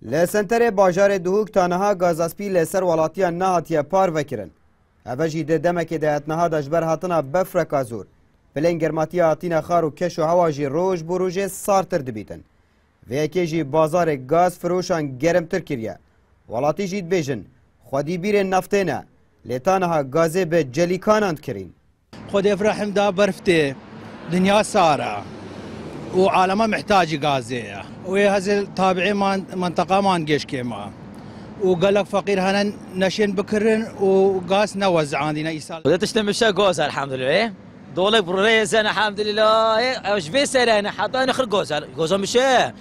لسنتر باجار دهوک تانها گازاسپی لسر ولاتیا نهاتیه پار وکرن. اوه جی ده دمک ده اتنها دجبر هاتنا بفرکا زور. بلین گرماتیا هاتینا خار و کش و هوا جی روش بروژه سارتر دبیتن. و یکی جی بازار گاز فروشان گرمتر کریه. ولاتی جید بیجن خودی بیر نفتینه لیتانها گازه به جلیکاناند کرین. خود افرحم دا برفته دنیا سارة وعالمها محتاج غازية وهذا تابعي منطقة ما نجيش كيما وقال لك فقير هنا نشين بكرن وغاز نوزع عندنا يسال بدأت تشتمشى غاز الحمد لله دولك بريز انا الحمد لله ايش في سنه انا حتى نخر غاز مشى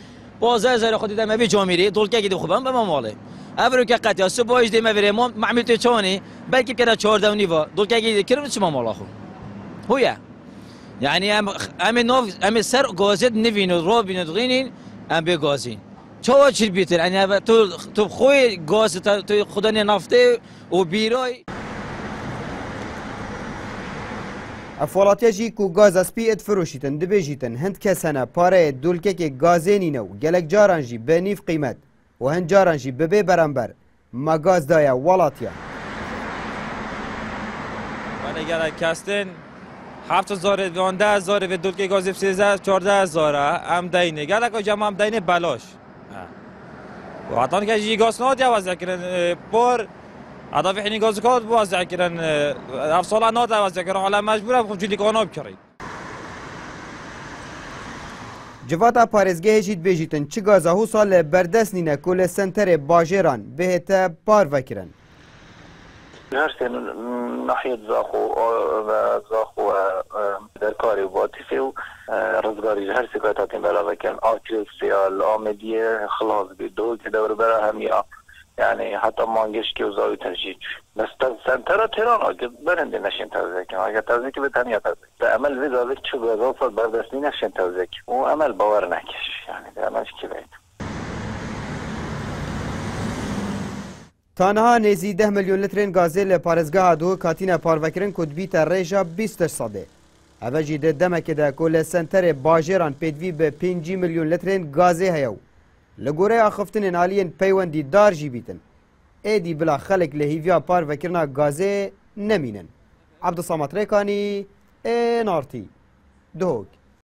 بازار زي خودي دم بي جاميري دول كي دي خوبم بما مالي افريقيا قطيا سبويش دي ما بريمو معملت چوني بلكي كده 4 ونيفا دول كي كيرن چما مال اخو هويا يعني ام سر غازت نوين روبين دغينين ام بغازين چو چيل بيتر يعني تو خوي غاز تو خداني نفته و بيروي افولاتیا جی کو گاز اسپی ات فروشیتن دبیجیتن هند کسانه پاره دولکه که گازینی نو گلک جاران جی به نیف قیمت و هند جاران جی به برانبر ما گاز دایا ولاتیا من اگر کستن 7000 و 10000 و دولکه گاز 13 14000 ام دینه گلک جمع ام دینه بلاش و حتی که جی گاز نات یا واسه کردن پر هذا حين جوز كود بوزع كرن افصل نوت بوزع كرن على مجبور ابو جدي كونوب كري جواتا پارزگه جید بیجیتن چی گازا هو سال بردست نینه کل سنتر باجران بهتا پار وکرن هرسن ناحية زاخو در کاری واتفی و رزگاری هر سکاتاتین بلا کن آکریل سیال آمدیه خلاص بی دول که دور برا همیا يعني حتى ما نجيش كي وزاوي ترجيج بس سنترا تيران اگه برنده نشین توزیکن اگه توزیکی به تنیا توزیک عمل ویزا ویک چو گازا بردستی نشین توزیک و عمل باور نکش يعني ده عملش کی بید تانها نزی 10 میلیون لیترین گازه لپارزگاه دو کاتینا پاروکرن کدبیت ریجا 20 صده اوه جیده دمک ده کل سنتر باجران پیدوی به 5 میلیون لیترین گازه هیو لگوره آخفتن نالین پیوندی دار جی بیتن ایدی بلا خلق لحیویا پار وکرنا گازه نمینن عبدالصمت ریکانی NRT دهوک